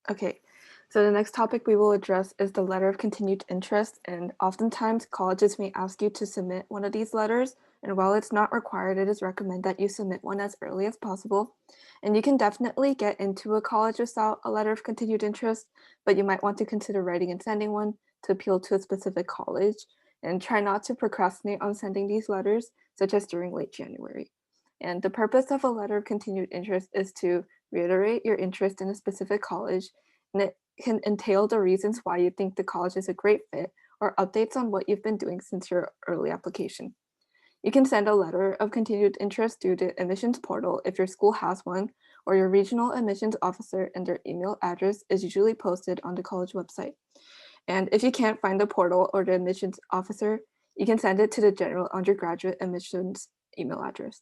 Okay, so the next topic we will address is the letter of continued interest, and oftentimes colleges may ask you to submit one of these letters, and while it's not required, it is recommended that you submit one as early as possible. And you can definitely get into a college without a letter of continued interest, but you might want to consider writing and sending one to appeal to a specific college, and try not to procrastinate on sending these letters, such as during late January. And the purpose of a letter of continued interest is to reiterate your interest in a specific college, and it can entail the reasons why you think the college is a great fit or updates on what you've been doing since your early application. You can send a letter of continued interest through the admissions portal if your school has one, or your regional admissions officer and their email address is usually posted on the college website. And if you can't find the portal or the admissions officer, you can send it to the general undergraduate admissions email address.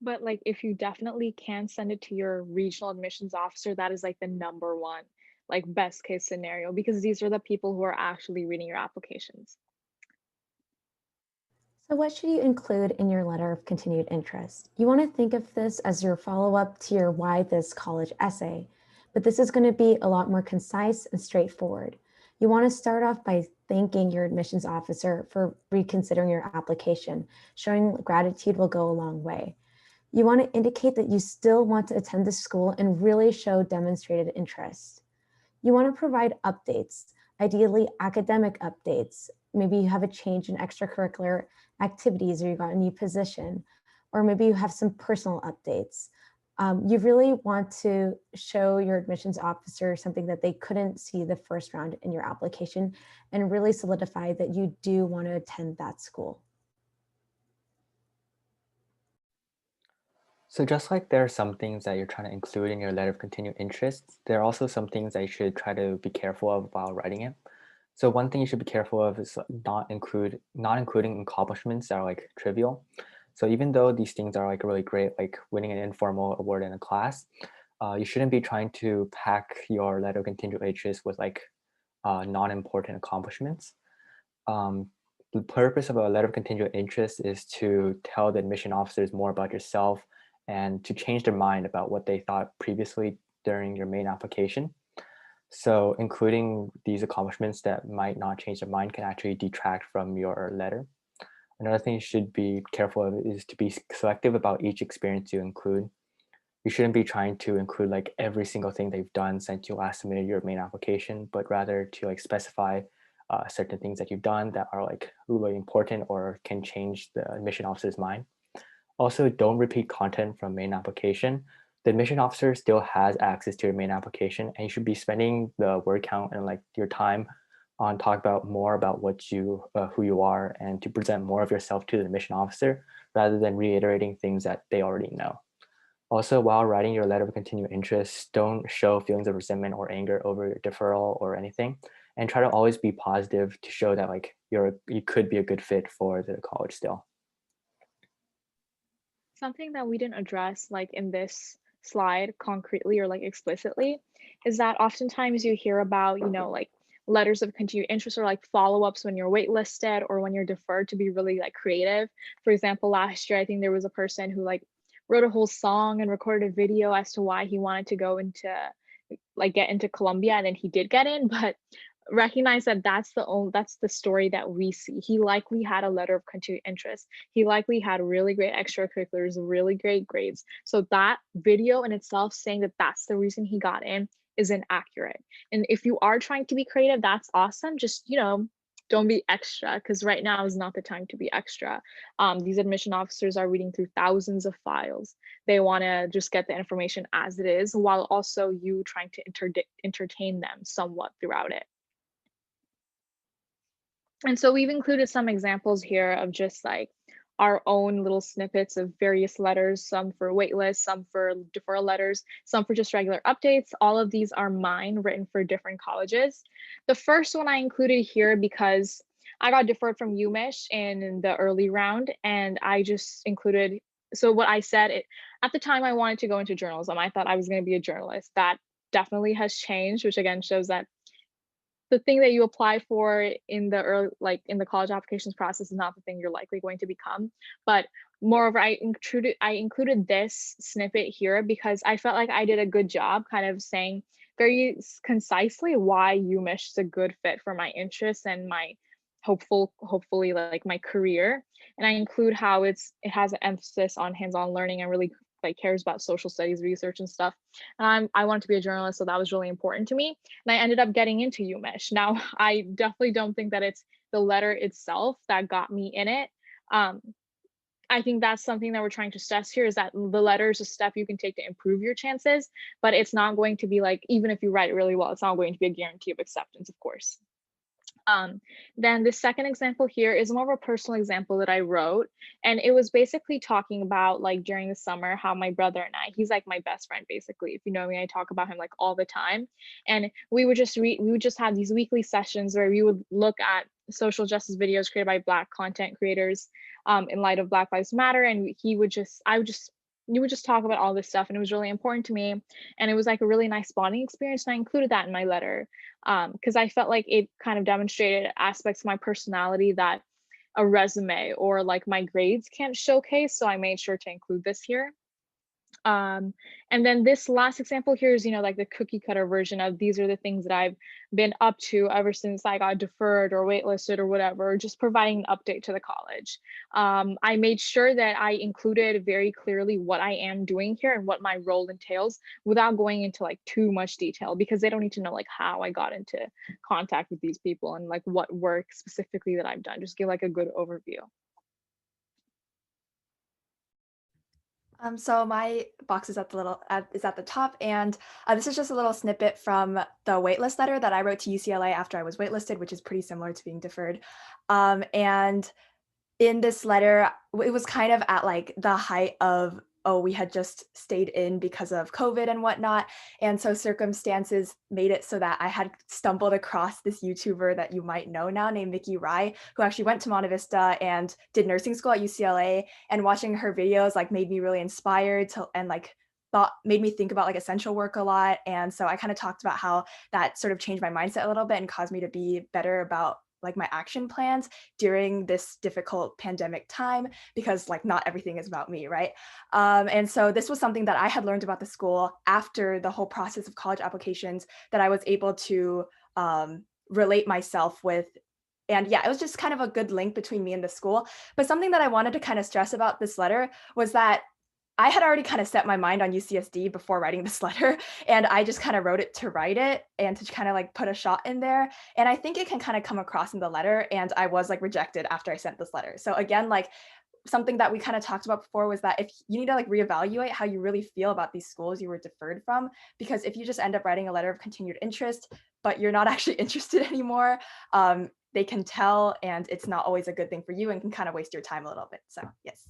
But like if you definitely can send it to your regional admissions officer, that is like the number one, like best case scenario, because these are the people who are actually reading your applications. So, what should you include in your letter of continued interest? You want to think of this as your follow up to your Why This College essay, but this is going to be a lot more concise and straightforward. You want to start off by thanking your admissions officer for reconsidering your application. Showing gratitude will go a long way. You want to indicate that you still want to attend the school and really show demonstrated interest. You want to provide updates, ideally academic updates. Maybe you have a change in extracurricular activities or you got a new position, or maybe you have some personal updates. You really want to show your admissions officer something that they couldn't see the first round in your application and really solidify that you do want to attend that school. So just like there are some things that you're trying to include in your letter of continued interest, there are also some things that you should try to be careful of while writing it. So one thing you should be careful of is not including accomplishments that are like trivial. So even though these things are like really great, like winning an informal award in a class, you shouldn't be trying to pack your letter of continued interest with like non-important accomplishments. Um, the purpose of a letter of continued interest is to tell the admission officers more about yourself and to change their mind about what they thought previously during your main application. So including these accomplishments that might not change their mind can actually detract from your letter. Another thing you should be careful of is to be selective about each experience you include. You shouldn't be trying to include like every single thing they've done since you last submitted your main application, but rather to like specify certain things that you've done that are like really important or can change the admission officer's mind. Also, don't repeat content from main application. The admission officer still has access to your main application, and you should be spending the word count and like your time on talk about more about what you who you are and to present more of yourself to the admission officer rather than reiterating things that they already know. Also, while writing your letter of continued interest, don't show feelings of resentment or anger over your deferral or anything, and try to always be positive to show that like you could be a good fit for the college still. Something that we didn't address like in this slide concretely or like explicitly is that oftentimes you hear about, like letters of continued interest or like follow-ups when you're waitlisted or when you're deferred to be really like creative. For example, last year I think there was a person who like wrote a whole song and recorded a video as to why he wanted to go into like get into Columbia, and then he did get in, but recognize that that's the story that we see. He likely had a letter of continued interest. He likely had really great extracurriculars, really great grades. So that video in itself saying that that's the reason he got in is inaccurate. And if you are trying to be creative, that's awesome. Just, don't be extra, because right now is not the time to be extra. These admission officers are reading through thousands of files. They want to just get the information as it is while also you trying to entertain them somewhat throughout it. And so we've included some examples here of just like our own little snippets of various letters, some for waitlist, some for deferral letters, some for just regular updates. All of these are mine written for different colleges. The first one I included here because I got deferred from UMich in the early round, and I just included, so what I said, at the time I wanted to go into journalism. I thought I was going to be a journalist. That definitely has changed, which again shows that the thing that you apply for in the early, like in the college applications process, is not the thing you're likely going to become. But moreover, I included this snippet here because I felt like I did a good job kind of saying very concisely why UMich is a good fit for my interests and my hopefully like my career. And I include how it has an emphasis on hands-on learning and really like cares about social studies research and stuff. And I wanted to be a journalist, so that was really important to me. And I ended up getting into UMich. Now, I definitely don't think that it's the letter itself that got me in it. Um, I think that's something that we're trying to stress here is that the letter is a step you can take to improve your chances, but it's not going to be like, even if you write it really well, it's not going to be a guarantee of acceptance, of course. Then the second example here is more of a personal example that I wrote. And it was basically talking about like during the summer, how my brother and he's like my best friend, basically. If you know me, I talk about him like all the time. And we would just have these weekly sessions where we would look at social justice videos created by Black content creators in light of Black Lives Matter. And we would just talk about all this stuff. And it was really important to me. And it was like a really nice bonding experience. And I included that in my letter because I felt like it kind of demonstrated aspects of my personality that a resume or like my grades can't showcase. So I made sure to include this here. And then this last example here is, like the cookie cutter version of these are the things that I've been up to ever since I got deferred or waitlisted or whatever, just providing an update to the college. I made sure that I included very clearly what I am doing here and what my role entails without going into like too much detail because they don't need to know like how I got into contact with these people and like what work specifically that I've done. Just give like a good overview. So my box is at the top, and this is just a little snippet from the waitlist letter that I wrote to UCLA after I was waitlisted, which is pretty similar to being deferred. And in this letter, it was kind of at like the height of, oh, we had just stayed in because of COVID and whatnot. And so circumstances made it so that I had stumbled across this YouTuber that you might know now named Mickey Rye, who actually went to Monte Vista and did nursing school at UCLA. And watching her videos like made me really inspired and like made me think about like essential work a lot. And so I kind of talked about how that sort of changed my mindset a little bit and caused me to be better about like my action plans during this difficult pandemic time, because like not everything is about me, right? And so this was something that I had learned about the school after the whole process of college applications that I was able to relate myself with. And yeah, it was just kind of a good link between me and the school. But something that I wanted to kind of stress about this letter was that I had already kind of set my mind on UCSD before writing this letter, and I just kind of wrote it to write it and to kind of like put a shot in there. And I think it can kind of come across in the letter, and I was like rejected after I sent this letter. So again, like something that we kind of talked about before was that if you need to like reevaluate how you really feel about these schools you were deferred from, because if you just end up writing a letter of continued interest, but you're not actually interested anymore, they can tell, and it's not always a good thing for you and can kind of waste your time a little bit. So yes.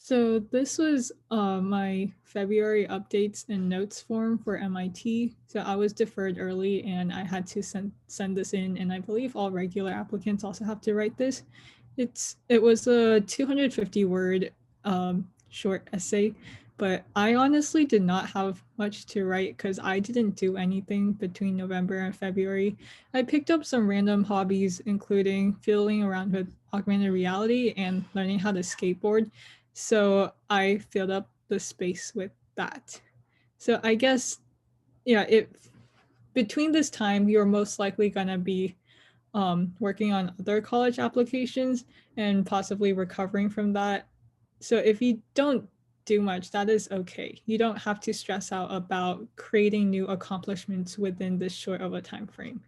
So this was my February updates and notes form for MIT. So I was deferred early and I had to send this in, and I believe all regular applicants also have to write this. It was a 250 word short essay, but I honestly did not have much to write because I didn't do anything between November and February. I picked up some random hobbies, including fiddling around with augmented reality and learning how to skateboard. So I filled up the space with that. So I guess, yeah, between this time, you're most likely gonna be working on other college applications and possibly recovering from that. So if you don't do much, that is okay. You don't have to stress out about creating new accomplishments within this short of a time frame.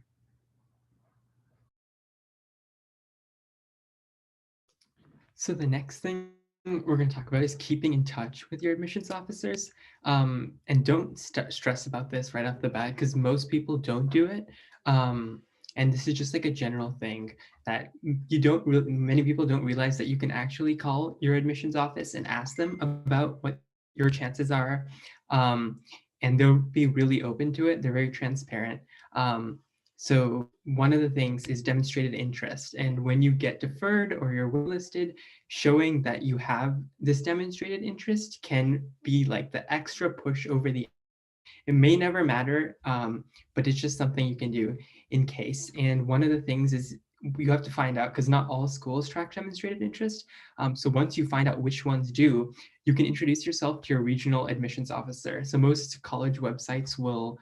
So the next thing we're going to talk about is keeping in touch with your admissions officers. And don't stress about this right off the bat because most people don't do it. And this is just like a general thing that many people don't realize that you can actually call your admissions office and ask them about what your chances are. And they'll be really open to it. They're very transparent. So one of the things is demonstrated interest. And when you get deferred or you're waitlisted, showing that you have this demonstrated interest can be like the extra push over the. It may never matter, but it's just something you can do in case. And one of the things is you have to find out, because not all schools track demonstrated interest. So once you find out which ones do, you can introduce yourself to your regional admissions officer. So most college websites will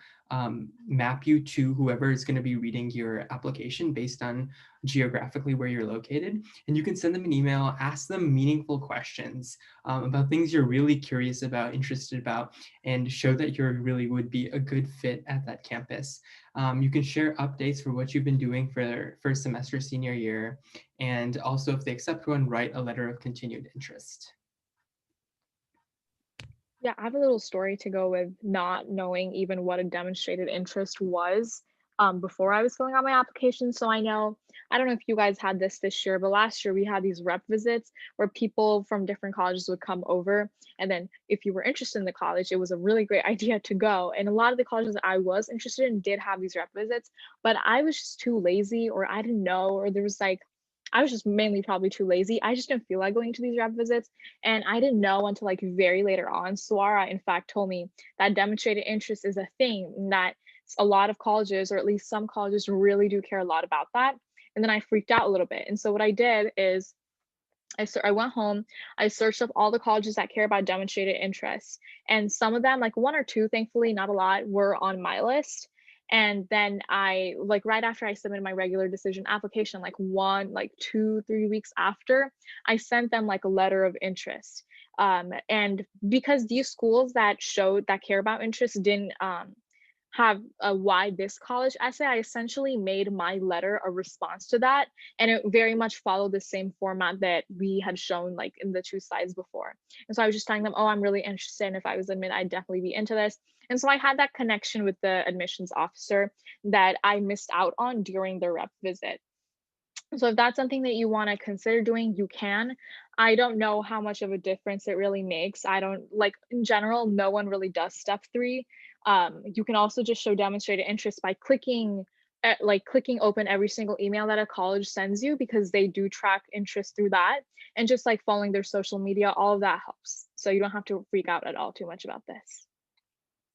map you to whoever is going to be reading your application based on geographically where you're located. And you can send them an email, ask them meaningful questions about things you're really curious about, interested about, and show that you really would be a good fit at that campus. You can share updates for what you've been doing for first semester senior year. And also, if they accept one, write a letter of continued interest. Yeah, I have a little story to go with not knowing even what a demonstrated interest was before I was filling out my application. So I know, I don't know if you guys had this year, but last year we had these rep visits where people from different colleges would come over. And then if you were interested in the college, it was a really great idea to go. And a lot of the colleges I was interested in did have these rep visits, but I was just too lazy, or I didn't know, or there was like, I was just mainly probably too lazy. I just didn't feel like going to these rep visits. And I didn't know until like very later on. Suara, in fact, told me that demonstrated interest is a thing, and that a lot of colleges, or at least some colleges, really do care a lot about that. And then I freaked out a little bit. And so what I did is I went home, I searched up all the colleges that care about demonstrated interests. And some of them, like one or two, thankfully, not a lot, were on my list. And then I, like right after I submitted my regular decision application, like 2, 3 weeks after, I sent them like a letter of interest. And because these schools that care about interest didn't have a why this college essay, I essentially made my letter a response to that. And it very much followed the same format that we had shown like in the 2 slides before. And so I was just telling them, oh, I'm really interested, and if I was admitted, I'd definitely be into this. And so I had that connection with the admissions officer that I missed out on during the rep visit. So if that's something that you want to consider doing, you can. I don't know how much of a difference it really makes. I don't like, in general, no one really does step 3. You can also just show demonstrated interest by clicking open every single email that a college sends you, because they do track interest through that, and just like following their social media, all of that helps. So you don't have to freak out at all too much about this.